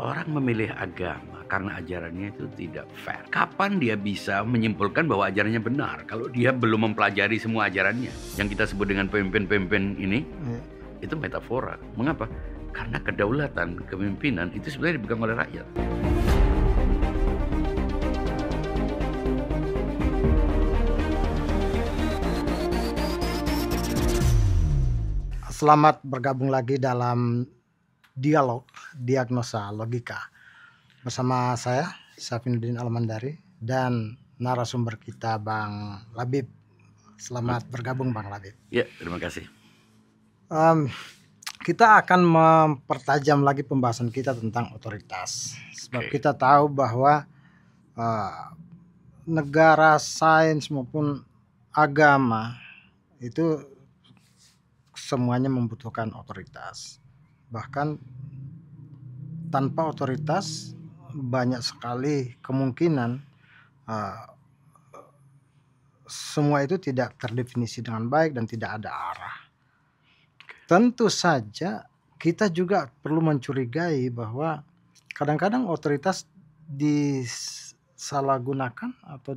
Orang memilih agama karena ajarannya itu tidak fair. Kapan dia bisa menyimpulkan bahwa ajarannya benar kalau dia belum mempelajari semua ajarannya? Yang kita sebut dengan pemimpin-pemimpin ini, itu metafora. Mengapa? Karena kedaulatan kepemimpinan itu sebenarnya dipegang oleh rakyat. Selamat bergabung lagi dalam dialog diagnosa logika bersama saya Syafinuddin Almandari dan narasumber kita Bang Labib. Selamat bergabung Bang Labib. Ya, terima kasih. Kita akan mempertajam lagi pembahasan kita tentang otoritas. Sebab kita tahu bahwa negara, sains maupun agama itu semuanya membutuhkan otoritas. Bahkan tanpa otoritas banyak sekali kemungkinan semua itu tidak terdefinisi dengan baik dan tidak ada arah. Tentu saja kita juga perlu mencurigai bahwa kadang-kadang otoritas disalahgunakan atau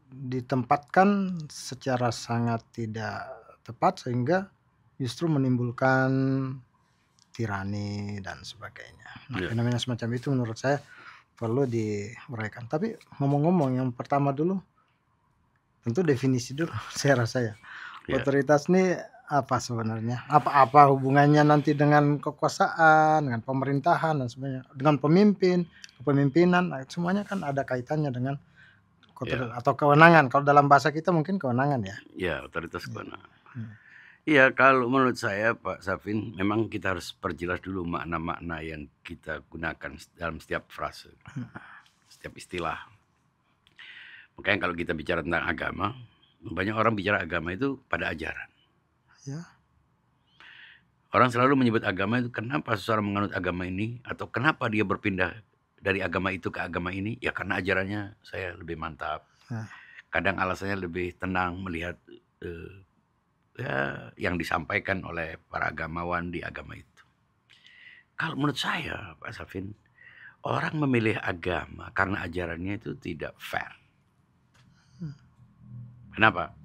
ditempatkan secara sangat tidak tepat sehingga justru menimbulkan tirani dan sebagainya. Nah, fenomena semacam itu menurut saya perlu diuraikan. Tapi ngomong-ngomong, yang pertama dulu tentu definisi dulu saya rasa ya. Otoritas ini apa sebenarnya? Apa hubungannya nanti dengan kekuasaan, dengan pemerintahan dan sebagainya, dengan pemimpin, kepemimpinan, nah, semuanya kan ada kaitannya dengan atau kewenangan. Kalau dalam bahasa kita mungkin kewenangan ya. Ya, otoritas kewenangan. Iya, kalau menurut saya Pak Safin, memang kita harus perjelas dulu makna-makna yang kita gunakan dalam setiap frase, setiap istilah. Makanya kalau kita bicara tentang agama, banyak orang bicara agama itu pada ajaran. Ya. Orang selalu menyebut agama itu kenapa seseorang menganut agama ini atau kenapa dia berpindah dari agama itu ke agama ini, ya karena ajarannya saya lebih mantap. Kadang alasannya lebih tenang melihat yang disampaikan oleh para agamawan di agama itu. Kalau menurut saya Pak Safin, orang memilih agama karena ajarannya itu tidak fair. Kenapa?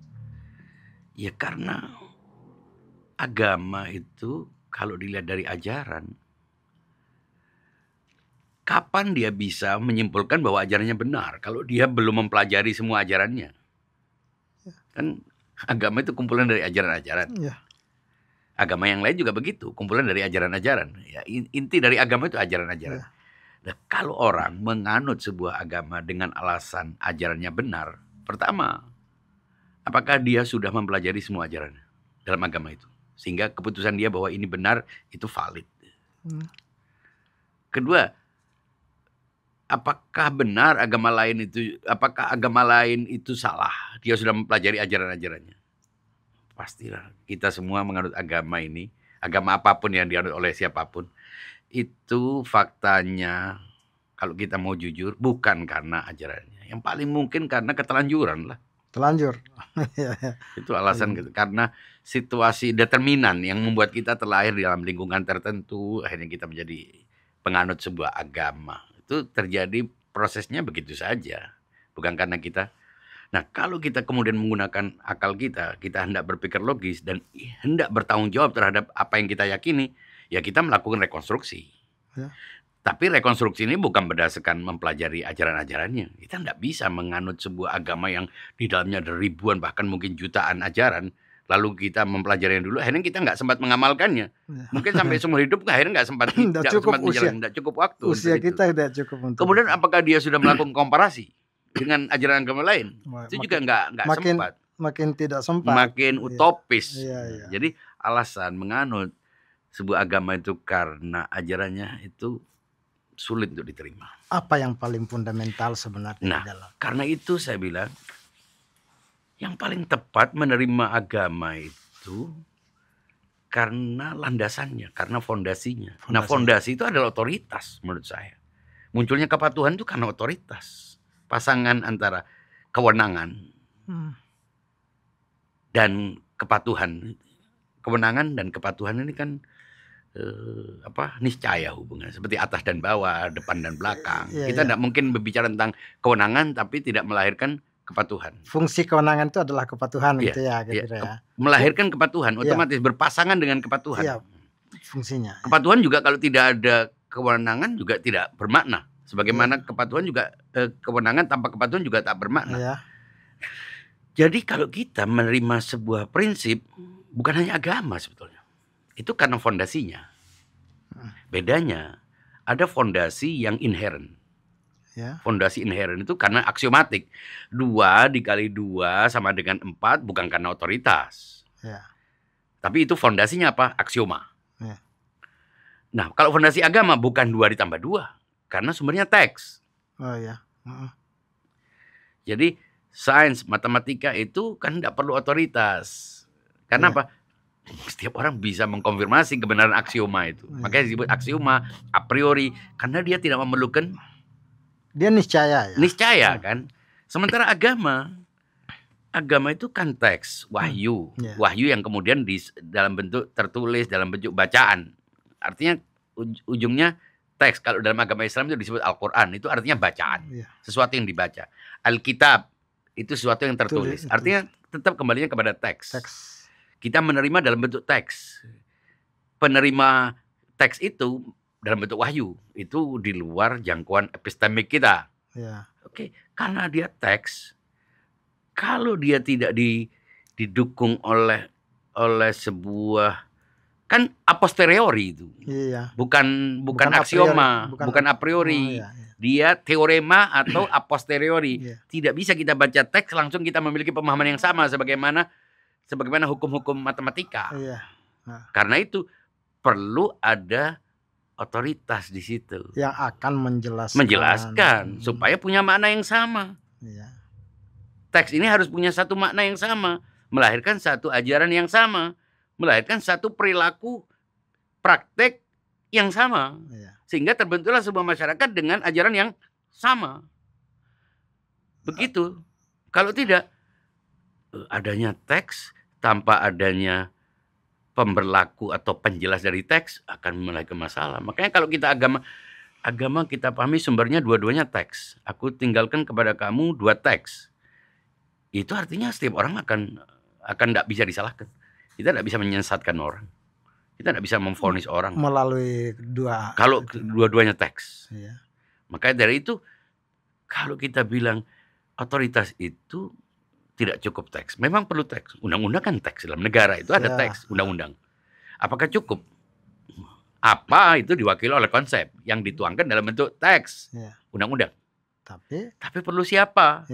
Ya karena agama itu kalau dilihat dari ajaran, kapan dia bisa menyimpulkan bahwa ajarannya benar kalau dia belum mempelajari semua ajarannya? Kan agama itu kumpulan dari ajaran-ajaran. Agama yang lain juga begitu, kumpulan dari ajaran-ajaran. Ya, inti dari agama itu ajaran-ajaran. Nah, kalau orang menganut sebuah agama dengan alasan ajarannya benar, pertama, apakah dia sudah mempelajari semua ajaran dalam agama itu? Sehingga keputusan dia bahwa ini benar, itu valid. Kedua, apakah benar apakah agama lain itu salah? Dia sudah mempelajari ajaran-ajarannya. Pastilah kita semua menganut agama ini, agama apapun yang dianut oleh siapapun, itu faktanya kalau kita mau jujur bukan karena ajarannya. Yang paling mungkin karena ketelanjuran lah. Telanjur. Itu alasan gitu. Karena situasi determinan yang membuat kita terlahir di dalam lingkungan tertentu, akhirnya kita menjadi penganut sebuah agama. Itu terjadi prosesnya begitu saja. Bukan karena kita. Nah, kalau kita kemudian menggunakan akal kita hendak berpikir logis dan hendak bertanggung jawab terhadap apa yang kita yakini, ya kita melakukan rekonstruksi. Tapi rekonstruksi ini bukan berdasarkan mempelajari ajaran-ajarannya. Kita tidak bisa menganut sebuah agama yang di dalamnya ada ribuan bahkan mungkin jutaan ajaran. Lalu kita mempelajarinya dulu, akhirnya kita nggak sempat mengamalkannya. Mungkin sampai seumur hidup akhirnya nggak sempat menjalankan, tidak cukup waktu. Usia kita tidak cukup untuk. Kemudian apakah dia sudah melakukan komparasi dengan ajaran agama lain? Itu juga nggak sempat. Makin tidak sempat. Makin utopis. Jadi alasan menganut sebuah agama itu karena ajarannya itu sulit untuk diterima. Apa yang paling fundamental sebenarnya di dalam? Karena itu saya bilang yang paling tepat menerima agama itu karena landasannya, karena fondasinya. Nah, fondasi itu adalah otoritas menurut saya. Munculnya kepatuhan itu karena otoritas. Pasangan antara kewenangan dan kepatuhan. Kewenangan dan kepatuhan ini kan niscaya hubungannya seperti atas dan bawah, depan dan belakang. Iya, Kita iya. tidak mungkin berbicara tentang kewenangan tapi tidak melahirkan kepatuhan. Fungsi kewenangan itu adalah kepatuhan Iya, gitu ya, iya. kira ya. Melahirkan kepatuhan, Iya. otomatis berpasangan dengan kepatuhan. Iya, fungsinya. Kepatuhan juga kalau tidak ada kewenangan juga tidak bermakna. Sebagaimana kepatuhan juga kewenangan tanpa kepatuhan juga tak bermakna. Iya. Jadi kalau kita menerima sebuah prinsip bukan hanya agama sebetulnya. Itu karena fondasinya. Bedanya ada fondasi yang inherent. Ya. Fondasi inherent itu karena aksiomatik. 2 dikali 2 sama dengan 4 bukan karena otoritas. Ya. Tapi itu fondasinya apa? Aksioma. Ya. Nah, kalau fondasi agama bukan 2 ditambah 2. Karena sumbernya teks. Oh ya. Jadi sains, matematika itu kan tidak perlu otoritas. Karena apa? Setiap orang bisa mengkonfirmasi kebenaran aksioma itu. Makanya disebut aksioma a priori. Karena dia tidak memerlukan dia niscaya ya. Niscaya kan. Sementara agama itu kan teks, wahyu. Wahyu yang kemudian dalam bentuk tertulis, dalam bentuk bacaan. Artinya ujungnya teks. Kalau dalam agama Islam itu disebut Al-Quran. Itu artinya bacaan. Sesuatu yang dibaca. Alkitab itu sesuatu yang tertulis. Artinya tetap kembalinya kepada teks. Kita menerima dalam bentuk teks. Penerima teks itu dalam bentuk wahyu itu di luar jangkauan epistemik kita. Oke, karena dia teks, kalau dia tidak didukung oleh sebuah kan a posteriori itu, bukan aksioma, bukan a priori, dia teorema atau a posteriori. Tidak bisa kita baca teks langsung kita memiliki pemahaman yang sama sebagaimana hukum-hukum matematika. Karena itu perlu ada otoritas di situ yang akan menjelaskan supaya punya makna yang sama. Teks ini harus punya satu makna yang sama, melahirkan satu ajaran yang sama, melahirkan satu perilaku praktek yang sama, sehingga terbentuklah sebuah masyarakat dengan ajaran yang sama. Begitu. Kalau tidak, adanya teks tanpa adanya pemberlaku atau penjelas dari teks akan melahirkan masalah. Makanya kalau kita agama kita pahami sumbernya dua-duanya teks. Aku tinggalkan kepada kamu 2 teks. Itu artinya setiap orang akan tidak bisa disalahkan. Kita tidak bisa menyesatkan orang. Kita tidak bisa memvonis orang melalui kalau dua-duanya teks. Makanya dari itu kalau kita bilang otoritas itu tidak cukup teks. Memang perlu teks. Undang-undang kan teks. Dalam negara itu ada teks, undang-undang. Apakah cukup? Apa itu diwakili oleh konsep yang dituangkan dalam bentuk teks, undang-undang. Tapi perlu siapa?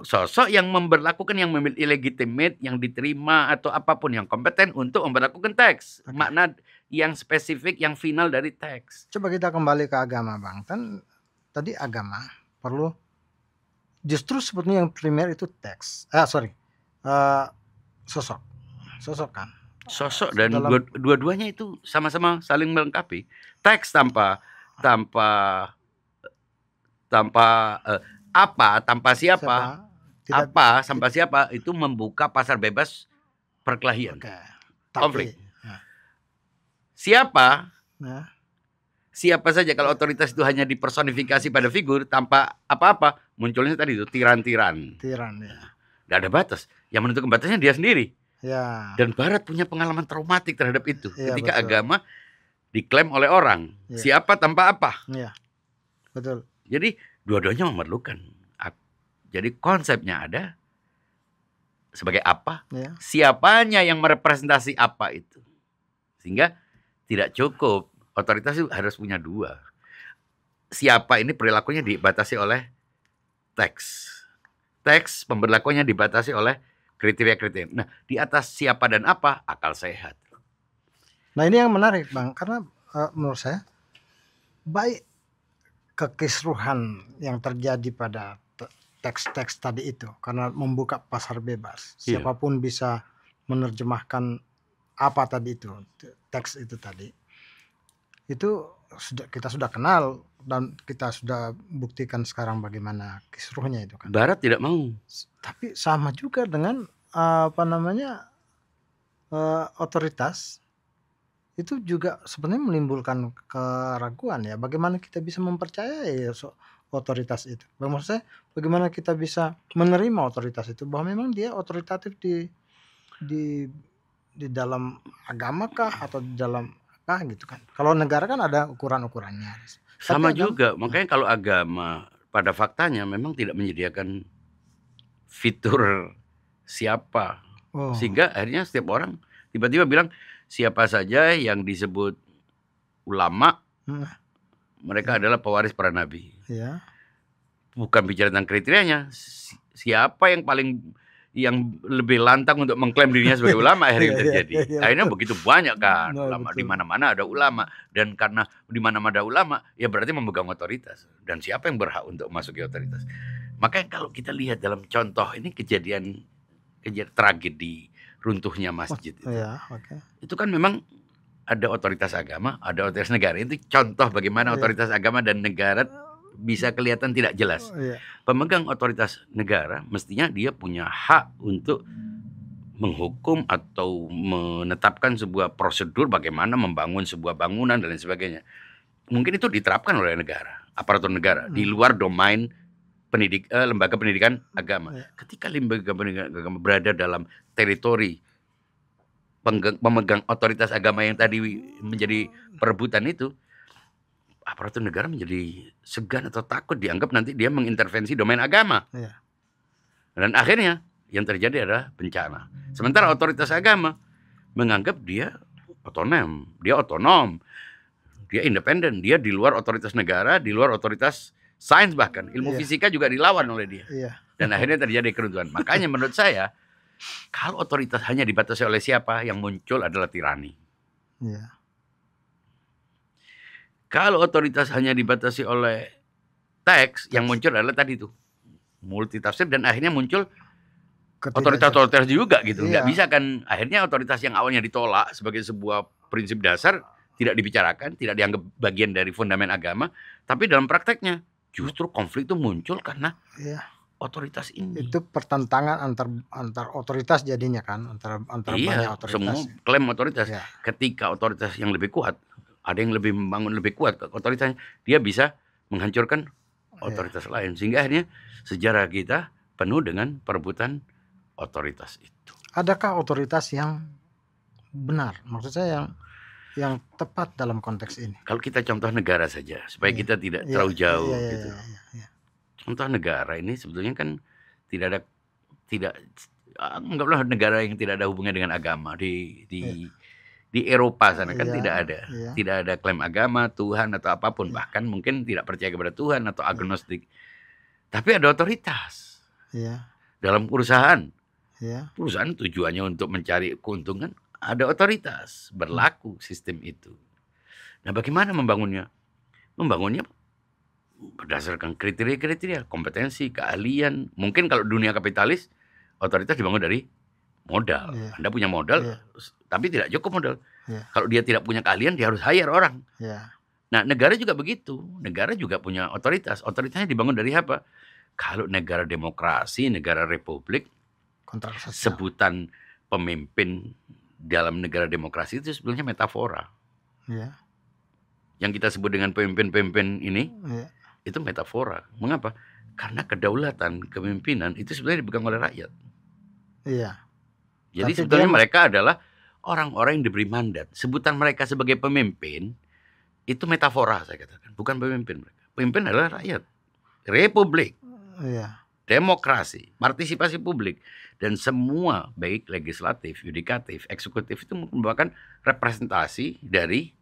Sosok yang memberlakukan, yang memiliki legitimate, yang diterima atau apapun yang kompeten untuk memberlakukan teks. Makna yang spesifik, yang final dari teks. Coba kita kembali ke agama, Bang. Kan tadi agama perlu justru sepertinya yang primer itu teks. Sosok kan. Sosok dan dua-duanya itu sama-sama saling melengkapi. Teks tanpa siapa, tanpa siapa itu membuka pasar bebas perkelahian, konflik. Siapa saja kalau otoritas itu hanya dipersonifikasi pada figur tanpa apa-apa, munculnya tadi itu tiran-tiran. Nggak ada batas. Yang menentukan batasnya dia sendiri. Dan Barat punya pengalaman traumatik terhadap itu. Ketika agama diklaim oleh orang. Siapa tanpa apa. Betul. Jadi dua-duanya memerlukan. Jadi konsepnya ada sebagai apa. Siapanya yang merepresentasi apa itu. Sehingga tidak cukup. Otoritas itu harus punya 2. Siapa ini perilakunya dibatasi oleh teks. Teks pemberlakuannya dibatasi oleh kriteria-kriteria. Nah, di atas siapa dan apa, akal sehat. Nah, ini yang menarik, Bang. Karena menurut saya, baik kekisruhan yang terjadi pada teks-teks tadi itu, karena membuka pasar bebas. Siapapun bisa menerjemahkan apa tadi itu, teks itu tadi. Itu kita sudah kenal dan kita sudah buktikan sekarang bagaimana kisruhnya itu kan. Barat tidak mau. Tapi sama juga dengan otoritas itu juga sebenarnya menimbulkan keraguan ya, bagaimana kita bisa mempercayai otoritas itu? Maksud saya, bagaimana kita bisa menerima otoritas itu, bahwa memang dia otoritatif di di dalam agama kah, atau di dalam apa gitu kan. Kalau negara kan ada ukuran-ukurannya. Tapi Sama agama juga, makanya kalau agama pada faktanya memang tidak menyediakan fitur siapa. oh, Sehingga akhirnya setiap orang tiba-tiba bilang siapa saja yang disebut ulama, hmm, mereka ya, adalah pewaris para nabi. ya, Bukan bicara tentang kriterianya, siapa yang lebih lantang untuk mengklaim dirinya sebagai ulama, akhirnya iya, iya, terjadi. iya, Akhirnya betul. begitu banyak kan Nah, ulama, di betul. mana-mana ada ulama, dan karena di mana-mana ada ulama, ya berarti memegang otoritas. Dan siapa yang berhak untuk masuki otoritas? Makanya kalau kita lihat dalam contoh ini kejadian tragedi runtuhnya masjid itu. Ya, oke. Itu kan memang ada otoritas agama, ada otoritas negara. Itu contoh bagaimana Iya. otoritas agama dan negara bisa kelihatan tidak jelas. Iya. Pemegang otoritas negara mestinya dia punya hak untuk menghukum atau menetapkan sebuah prosedur bagaimana membangun sebuah bangunan dan lain sebagainya. Mungkin itu diterapkan oleh negara, aparatur negara, di luar domain lembaga pendidikan agama. Iya. Ketika lembaga pendidikan agama berada dalam teritori pemegang otoritas agama yang tadi menjadi perebutan itu, aparatur negara menjadi segan atau takut dianggap nanti dia mengintervensi domain agama. Iya. Dan akhirnya yang terjadi adalah bencana. Sementara otoritas agama menganggap dia otonom, dia independen, dia di luar otoritas negara, di luar otoritas sains, bahkan ilmu Iya. fisika juga dilawan oleh dia. Iya. Dan akhirnya terjadi keruntuhan. Makanya menurut saya, kalau otoritas hanya dibatasi oleh siapa, yang muncul adalah tirani. Iya. Kalau otoritas hanya dibatasi oleh teks, yang muncul adalah tadi itu multitafsir, dan akhirnya muncul otoritas juga gitu. Nggak Iya. bisa kan, akhirnya otoritas yang awalnya ditolak sebagai sebuah prinsip dasar tidak dibicarakan, tidak dianggap bagian dari fundament agama, tapi dalam prakteknya justru konflik itu muncul karena Iya. otoritas ini. Itu pertentangan antar otoritas jadinya kan, antara banyak Iya, otoritas. semua klaim otoritas. Iya. Ketika otoritas yang lebih kuat, ada yang lebih membangun lebih kuat otoritasnya, dia bisa menghancurkan otoritas lain. Sehingga akhirnya sejarah kita penuh dengan perebutan otoritas itu. Adakah otoritas yang benar? Maksud saya yang tepat dalam konteks ini. Kalau kita contoh negara saja, supaya Iya. kita tidak Iya, terlalu jauh iya, iya, gitu. iya, iya. Contoh negara ini sebetulnya kan anggaplah negara yang tidak ada hubungannya dengan agama di Eropa sana kan Iya, tidak ada. iya. Tidak ada klaim agama, Tuhan atau apapun, bahkan mungkin tidak percaya kepada Tuhan atau agnostik. Tapi ada otoritas Iya. dalam perusahaan. Iya. Perusahaan tujuannya untuk mencari keuntungan, ada otoritas, berlaku sistem itu. Nah, bagaimana membangunnya? Membangunnya berdasarkan kriteria-kriteria, kompetensi, keahlian. Mungkin kalau dunia kapitalis, otoritas dibangun dari modal. Iya. Anda punya modal, Iya. tapi tidak cukup modal. Iya. Kalau dia tidak punya keahlian, dia harus hire orang. Iya. Nah, negara juga begitu. Negara juga punya otoritas. Otoritasnya dibangun dari apa? Kalau negara demokrasi, negara republik, Kontrak sosial. sebutan pemimpin dalam negara demokrasi itu sebenarnya metafora. Iya. Yang kita sebut dengan pemimpin-pemimpin ini, Iya. itu metafora. Mengapa? Karena kedaulatan kepemimpinan itu sebenarnya dipegang oleh rakyat. Iya. Jadi Tapi sebetulnya dia- mereka adalah orang-orang yang diberi mandat. Sebutan mereka sebagai pemimpin itu metafora, saya katakan. Bukan pemimpin mereka. Pemimpin adalah rakyat. Republik, Iya. demokrasi, partisipasi publik, dan semua baik legislatif, yudikatif, eksekutif itu merupakan representasi dari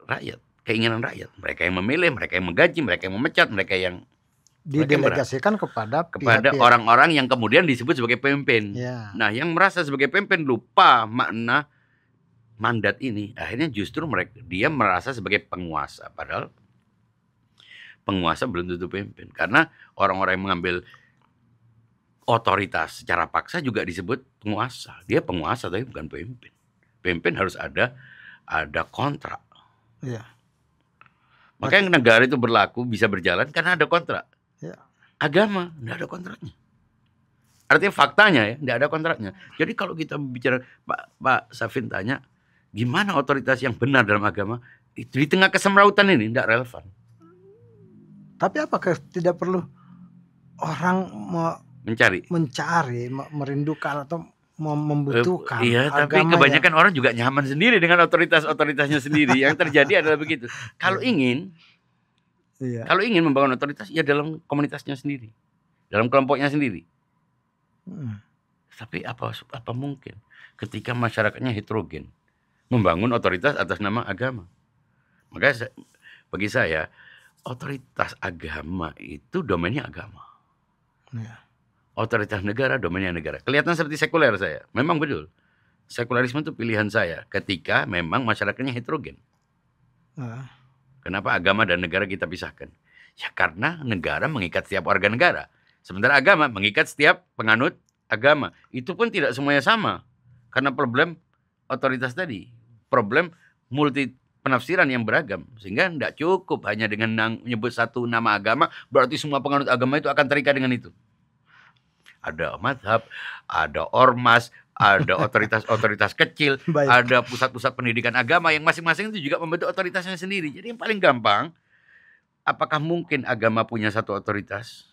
rakyat, keinginan rakyat. Mereka yang memilih, mereka yang menggaji, mereka yang memecat, mereka yang Didelegasikan kepada pihak-pihak. orang-orang yang kemudian disebut sebagai pemimpin. Iya. Nah, yang merasa sebagai pemimpin lupa makna mandat ini, akhirnya justru dia merasa sebagai penguasa, padahal penguasa belum tentu pemimpin. Karena orang-orang yang mengambil otoritas secara paksa juga disebut penguasa. Dia penguasa tapi bukan pemimpin. Pemimpin harus ada kontrak. Iya. Makanya negara itu berlaku bisa berjalan karena ada kontrak. Iya. Agama nggak ada kontraknya. Artinya faktanya ya nggak ada kontraknya. Jadi kalau kita bicara, Pak Safin tanya, Gimana otoritas yang benar dalam agama? Itu di tengah kesemrautan ini tidak relevan. Tapi apakah tidak perlu orang Mencari, merindukan atau membutuhkan iya, tapi agama kebanyakan orang juga nyaman sendiri dengan otoritasnya sendiri. Yang terjadi adalah begitu. Kalau ingin membangun otoritas, ya dalam komunitasnya sendiri, dalam kelompoknya sendiri. Tapi apa mungkin ketika masyarakatnya heterogen membangun otoritas atas nama agama? Makanya bagi saya otoritas agama itu domainnya agama. Otoritas negara domainnya negara. Kelihatan seperti sekuler saya. Memang betul. Sekularisme itu pilihan saya ketika memang masyarakatnya heterogen. Kenapa agama dan negara kita pisahkan? Ya karena negara mengikat setiap warga negara. Sementara agama mengikat setiap penganut agama. Itu pun tidak semuanya sama. Karena problem otoritas tadi. Problem multi penafsiran yang beragam. Sehingga tidak cukup hanya dengan menyebut satu nama agama, berarti semua penganut agama itu akan terikat dengan itu. Ada madhab, ada ormas, ada otoritas-otoritas kecil, ada pusat-pusat pendidikan agama yang masing-masing itu juga membentuk otoritasnya sendiri. Jadi yang paling gampang, apakah mungkin agama punya satu otoritas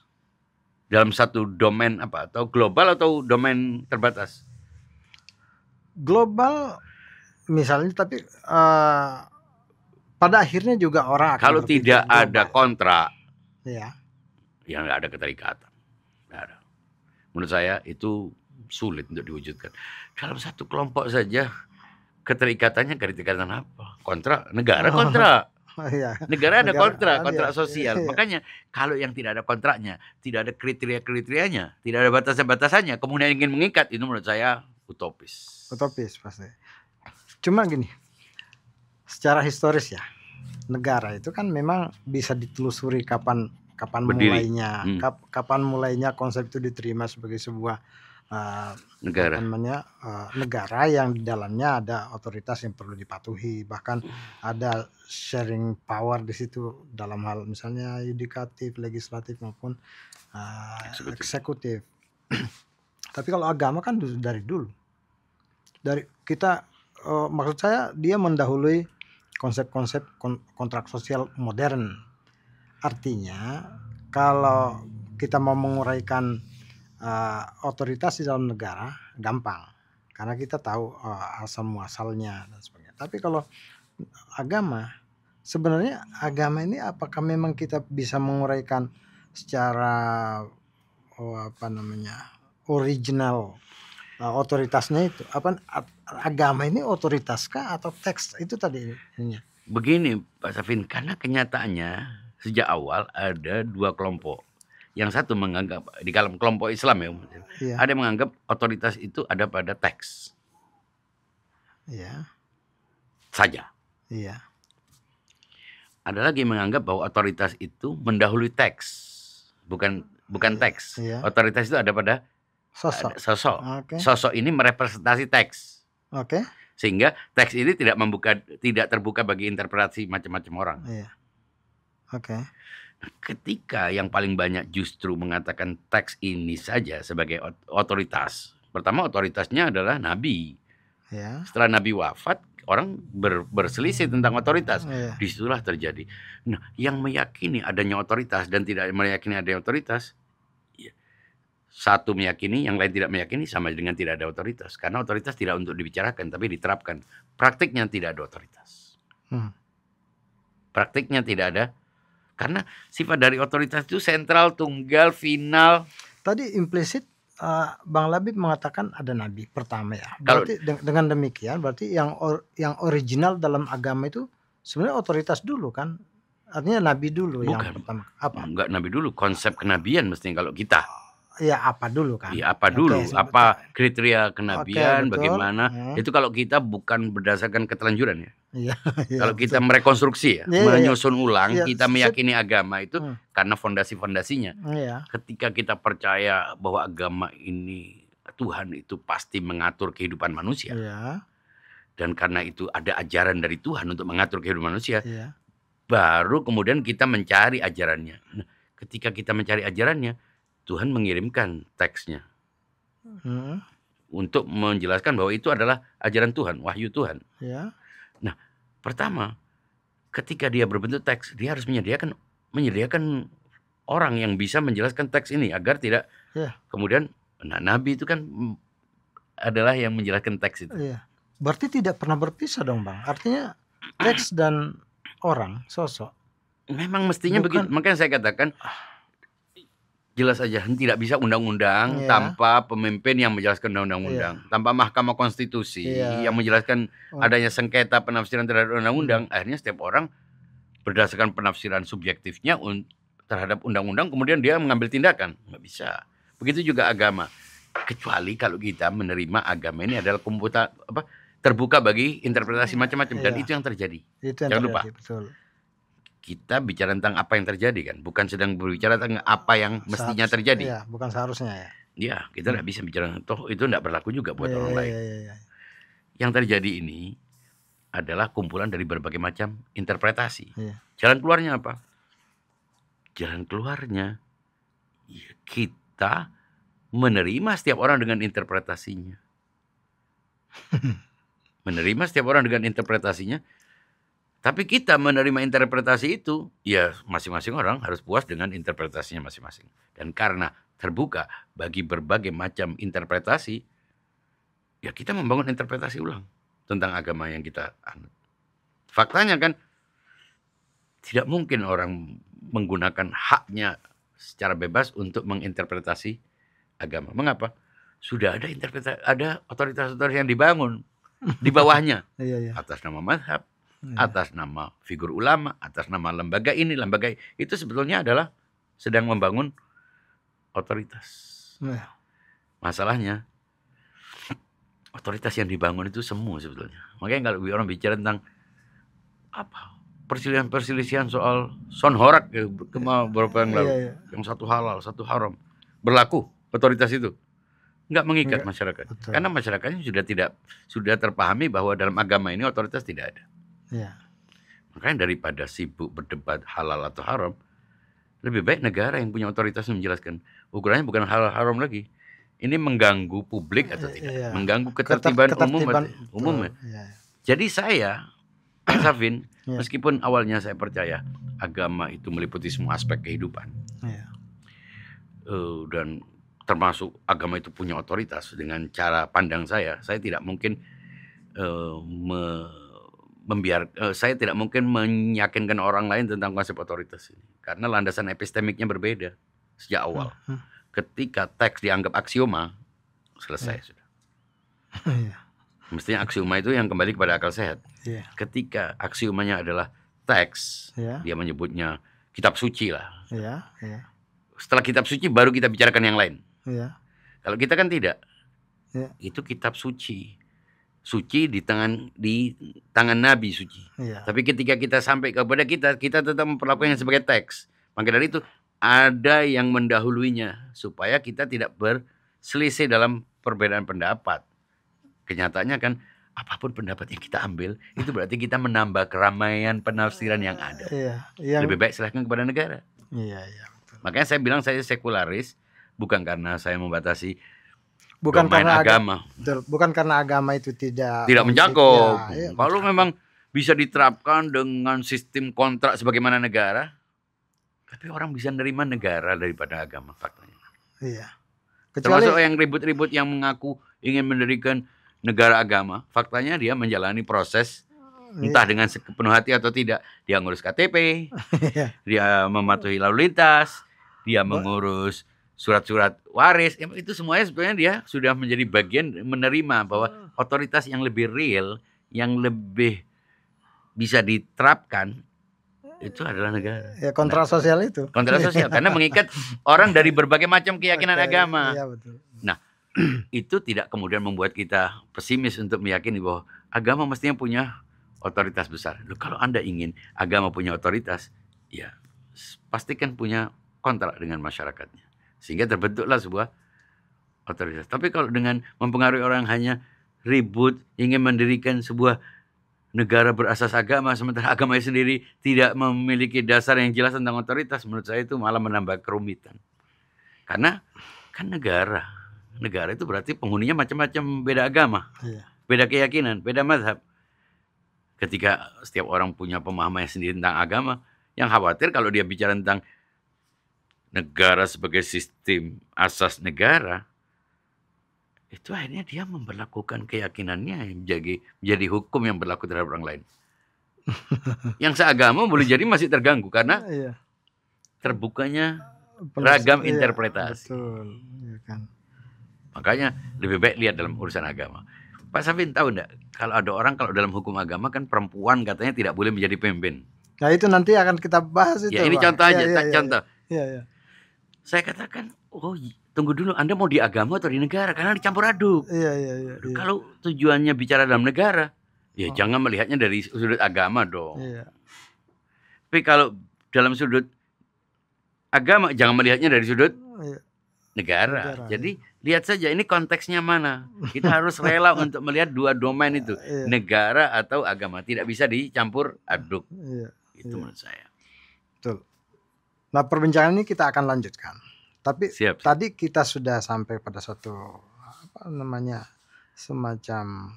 dalam satu domain atau global atau domain terbatas? Global misalnya, tapi pada akhirnya juga orang akan kalau tidak ada kontrak, ya nggak ada keterikatan. Nggak ada. Menurut saya itu sulit untuk diwujudkan. Dalam satu kelompok saja keterikatannya apa? Kontrak, negara kontrak. Negara ada kontrak sosial. Makanya kalau yang tidak ada kontraknya, tidak ada kriteria-kriterianya, tidak ada batasan-batasannya, kemudian ingin mengikat, itu menurut saya utopis. Utopis pasti. Cuma gini, secara historis ya, negara itu kan memang bisa ditelusuri kapan mulainya, kapan mulainya konsep itu diterima sebagai sebuah negara yang di dalamnya ada otoritas yang perlu dipatuhi, bahkan ada sharing power di situ dalam hal misalnya yudikatif, legislatif maupun eksekutif. Tapi kalau agama kan dari dulu, dari kita, maksud saya dia mendahului konsep-konsep kontrak sosial modern. Artinya kalau kita mau menguraikan otoritas di dalam negara gampang, karena kita tahu asal muasalnya dan sebagainya. Tapi kalau agama, sebenarnya agama ini apakah memang kita bisa menguraikan secara original otoritasnya itu? Agama ini otoritaskah atau teks itu tadi? Begini Pak Safin, karena kenyataannya sejak awal ada dua kelompok. Yang satu menganggap di dalam kelompok Islam ada yang menganggap otoritas itu ada pada teks. Saja. Ada lagi yang menganggap bahwa otoritas itu mendahului teks. Bukan teks. Otoritas itu ada pada sosok. Sosok ini merepresentasi teks. Sehingga teks ini tidak terbuka bagi interpretasi macam-macam orang. Ketika yang paling banyak justru mengatakan teks ini saja sebagai otoritas. Pertama, otoritasnya adalah Nabi. Setelah Nabi wafat, orang berselisih tentang otoritas. Disitulah terjadi. Nah, yang meyakini adanya otoritas dan tidak meyakini adanya otoritas, satu meyakini, yang lain tidak meyakini, sama dengan tidak ada otoritas. Karena otoritas tidak untuk dibicarakan, tapi diterapkan. Praktiknya tidak ada otoritas. Praktiknya tidak ada. Karena sifat dari otoritas itu sentral, tunggal, final. Tadi implisit Bang Labib mengatakan ada nabi pertama ya. Berarti dengan demikian berarti yang original dalam agama itu sebenarnya otoritas dulu kan? Artinya nabi dulu. Bukan. Yang pertama. Apa? Enggak nabi dulu, konsep kenabian mestinya kalau kita. Ya apa dulu kan? Ya apa dulu? Apa kriteria kenabian? Bagaimana? Itu kalau kita bukan berdasarkan ketelanjuran ya. Kalau kita merekonstruksi menyusun ulang, kita meyakini agama itu karena fondasi-fondasinya. Ketika kita percaya bahwa agama ini Tuhan itu pasti mengatur kehidupan manusia. Dan karena itu ada ajaran dari Tuhan untuk mengatur kehidupan manusia. Baru kemudian kita mencari ajarannya. Nah, ketika kita mencari ajarannya, Tuhan mengirimkan teksnya untuk menjelaskan bahwa itu adalah ajaran Tuhan, wahyu Tuhan. Ya. Nah, pertama, ketika dia berbentuk teks, dia harus menyediakan orang yang bisa menjelaskan teks ini agar tidak kemudian nabi itu kan adalah yang menjelaskan teks itu. Iya. Berarti tidak pernah berpisah dong, Bang. Artinya teks dan orang, sosok. Memang mestinya begitu. Makanya saya katakan jelas aja tidak bisa undang-undang tanpa pemimpin yang menjelaskan undang-undang, tanpa Mahkamah Konstitusi yang menjelaskan adanya sengketa penafsiran terhadap undang-undang. Akhirnya setiap orang berdasarkan penafsiran subjektifnya terhadap undang-undang, kemudian dia mengambil tindakan. Nggak bisa. Begitu juga agama. Kecuali kalau kita menerima agama ini adalah terbuka bagi interpretasi macam-macam, dan itu yang terjadi. Jangan lupa. Betul. Kita bicara tentang apa yang terjadi kan, bukan sedang berbicara tentang apa yang mestinya terjadi. Iya, bukan seharusnya ya. Iya, kita tidak bisa bicara, toh itu tidak berlaku juga buat orang lain. Yang terjadi ini adalah kumpulan dari berbagai macam interpretasi. Jalan keluarnya apa? Jalan keluarnya ya kita menerima setiap orang dengan interpretasinya. Menerima setiap orang dengan interpretasinya. Tapi kita menerima interpretasi itu, ya masing-masing orang harus puas dengan interpretasinya masing-masing. Dan karena terbuka bagi berbagai macam interpretasi, ya kita membangun interpretasi ulang tentang agama yang kita anut. Faktanya kan, tidak mungkin orang menggunakan haknya secara bebas untuk menginterpretasi agama. Mengapa? Sudah ada ada otoritas-otoritas yang dibangun di bawahnya, atas nama mazhab, atas nama figur ulama, atas nama lembaga ini, lembaga itu sebetulnya adalah sedang membangun otoritas. Masalahnya otoritas yang dibangun itu semu sebetulnya. Makanya kalau orang bicara tentang perselisihan soal Son Horak beberapa yang lalu, yang satu halal, satu haram, berlaku otoritas itu nggak mengikat masyarakat. Betul. Karena masyarakatnya sudah terpahami bahwa dalam agama ini otoritas tidak ada. Makanya daripada sibuk berdebat halal atau haram, lebih baik negara yang punya otoritas menjelaskan. Ukurannya bukan halal haram lagi. Ini mengganggu publik atau tidak? Mengganggu ketertiban umum. Jadi saya, Pak Safin, meskipun awalnya saya percaya agama itu meliputi semua aspek kehidupan, dan termasuk agama itu punya otoritas, dengan cara pandang saya tidak mungkin saya tidak mungkin meyakinkan orang lain tentang konsep otoritas ini, karena landasan epistemiknya berbeda sejak awal. Ketika teks dianggap aksioma, selesai sudah. Mestinya aksioma itu yang kembali kepada akal sehat. Ketika aksiomanya adalah teks, dia menyebutnya kitab suci lah. Setelah kitab suci baru kita bicarakan yang lain. Kalau kita kan tidak, itu kitab suci. Suci di tangan Nabi suci. Tapi ketika kita sampai kepada kita tetap memperlakukannya sebagai teks. Maka dari itu ada yang mendahuluinya supaya kita tidak berselisih dalam perbedaan pendapat. Kenyataannya kan apapun pendapat yang kita ambil itu berarti kita menambah keramaian penafsiran yang ada. Lebih baik serahkan kepada negara. Betul. Makanya saya bilang saya sekularis bukan karena saya membatasi bukan karena agama. Bukan karena agama itu tidak mencakup. Kalau memang bisa diterapkan dengan sistem kontrak sebagaimana negara, tapi orang bisa nerima negara daripada agama faktanya. Termasuk yang ribut-ribut yang mengaku ingin mendirikan negara agama, faktanya dia menjalani proses entah dengan sepenuh hati atau tidak. Dia ngurus KTP, dia mematuhi lalu lintas, dia mengurus surat-surat waris, itu semuanya sebetulnya dia sudah menjadi bagian menerima bahwa otoritas yang lebih real, yang lebih bisa diterapkan itu adalah negara. Kontrak sosial itu. Kontrak sosial karena mengikat orang dari berbagai macam keyakinan agama. Betul. Nah, itu tidak kemudian membuat kita pesimis untuk meyakini bahwa agama mestinya punya otoritas besar. Loh, kalau Anda ingin agama punya otoritas, ya pastikan punya kontrak dengan masyarakatnya. Sehingga terbentuklah sebuah otoritas. Tapi kalau dengan mempengaruhi orang hanya ribut, ingin mendirikan sebuah negara berasas agama, sementara agamanya sendiri tidak memiliki dasar yang jelas tentang otoritas, menurut saya itu malah menambah kerumitan. Karena kan negara negara itu berarti penghuninya macam-macam, beda agama, Iya. beda keyakinan, beda mazhab. Ketika setiap orang punya pemahaman sendiri tentang agama, yang khawatir kalau dia bicara tentang negara sebagai sistem asas negara, itu akhirnya dia memperlakukan keyakinannya yang menjadi hukum yang berlaku terhadap orang lain. Yang seagama boleh jadi masih terganggu karena Iya. terbukanya ragam Iya, interpretasi. betul. Iya kan. Makanya lebih baik lihat dalam urusan agama. Pak Safin tahu enggak, kalau ada orang kalau dalam hukum agama kan perempuan katanya tidak boleh menjadi pemimpin. Nah, itu nanti akan kita bahas itu, Ya ini Bang. contoh aja, Iya, contoh. Iya, iya. Saya katakan, oh tunggu dulu, Anda mau di agama atau di negara? Karena dicampur aduk. Iya, iya, iya. Kalau tujuannya bicara dalam negara, ya jangan melihatnya dari sudut agama dong. Iya. Tapi kalau dalam sudut agama, jangan melihatnya dari sudut negara. Jadi lihat saja ini konteksnya mana. Kita harus rela untuk melihat dua domain itu, negara atau agama. Tidak bisa dicampur aduk. Itu menurut saya. Betul. Nah, perbincangan ini kita akan lanjutkan. Tapi Siap. tadi kita sudah sampai pada satu semacam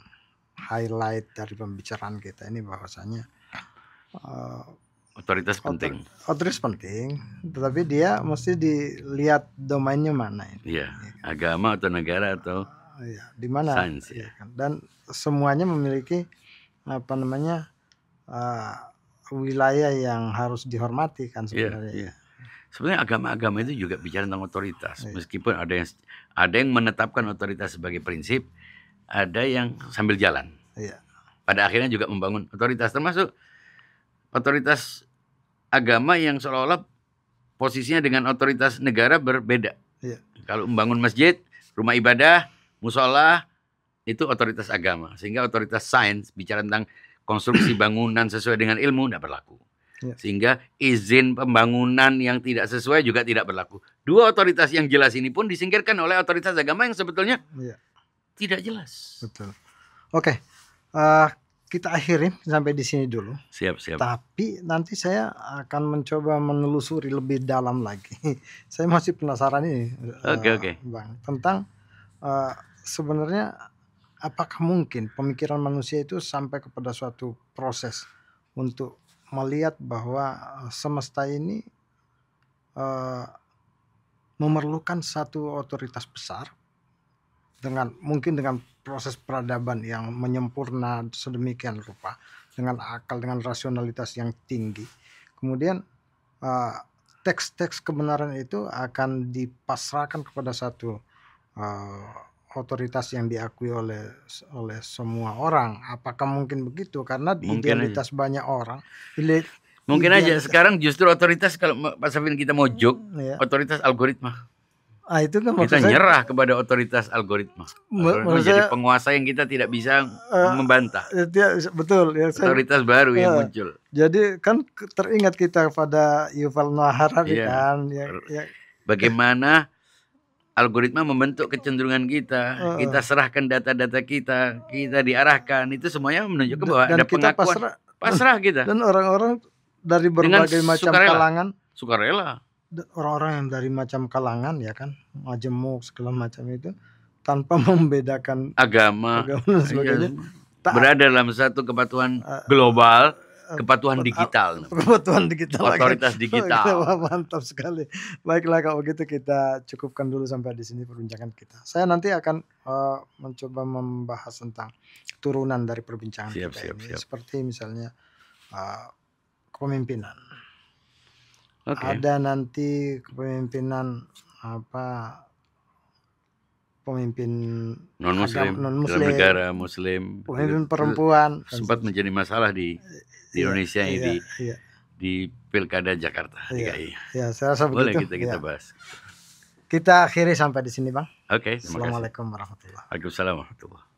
highlight dari pembicaraan kita ini, bahwasanya otoritas penting. Otoritas penting, tetapi dia mesti dilihat domainnya mana ini. Iya, agama atau negara atau di mana. Sains, ya. Dan semuanya memiliki wilayah yang harus dihormati kan sebenarnya. Iya. Sebenarnya agama-agama itu juga bicara tentang otoritas. Meskipun ada yang menetapkan otoritas sebagai prinsip, ada yang sambil jalan. Iya. Pada akhirnya juga membangun otoritas, termasuk otoritas agama yang seolah-olah posisinya dengan otoritas negara berbeda. Iya. Kalau membangun masjid, rumah ibadah, musola, itu otoritas agama. Sehingga otoritas sains bicara tentang konstruksi bangunan sesuai dengan ilmu tidak berlaku. Ya. Sehingga izin pembangunan yang tidak sesuai juga tidak berlaku. Dua otoritas yang jelas ini pun disingkirkan oleh otoritas agama yang sebetulnya tidak jelas. Betul. Oke, kita akhirin sampai di sini dulu. Siap. Tapi nanti saya akan mencoba menelusuri lebih dalam lagi. Saya masih penasaran ini, Oke. Bang, tentang sebenarnya apakah mungkin pemikiran manusia itu sampai kepada suatu proses untuk melihat bahwa semesta ini memerlukan satu otoritas besar mungkin dengan proses peradaban yang menyempurna sedemikian rupa, dengan akal, dengan rasionalitas yang tinggi. Kemudian teks-teks kebenaran itu akan dipasrahkan kepada satu otoritas yang diakui oleh semua orang. Apakah mungkin begitu? Karena idealitas banyak orang. Mungkin aja sekarang justru otoritas, kalau Pak Safin kita mau joke, otoritas algoritma. Itu kan kita nyerah kepada otoritas algoritma. Menjadi penguasa yang kita tidak bisa membantah. Betul. Otoritas baru yang muncul. Jadi kan teringat kita pada Yuval Noah Harari kan. Bagaimana algoritma membentuk kecenderungan kita, kita serahkan data-data kita diarahkan, itu semuanya menunjukkan bahwa ada pengakuan pasrah kita. Dan orang-orang dari berbagai macam kalangan, sukarela. Orang-orang yang dari macam kalangan ya kan, majemuk segala macam itu, tanpa membedakan agama dan sebagainya, berada dalam satu kepatuhan global. Kepatuhan digital. Otoritas digital. Mantap sekali. Baiklah, kalau begitu kita cukupkan dulu sampai di sini perbincangan kita. Saya nanti akan mencoba membahas tentang turunan dari perbincangan kita ini. Seperti misalnya kepemimpinan. Ada nanti kepemimpinan pemimpin non-muslim, dalam negara muslim, pemimpin perempuan, sempat menjadi masalah di Indonesia ini, di Pilkada Jakarta. Ya, saya rasa boleh begitu. kita bahas. Kita akhiri sampai di sini, Bang. Oke, Assalamualaikum warahmatullahi wabarakatuh. Waalaikumsalam warahmatullahi wabarakatuh.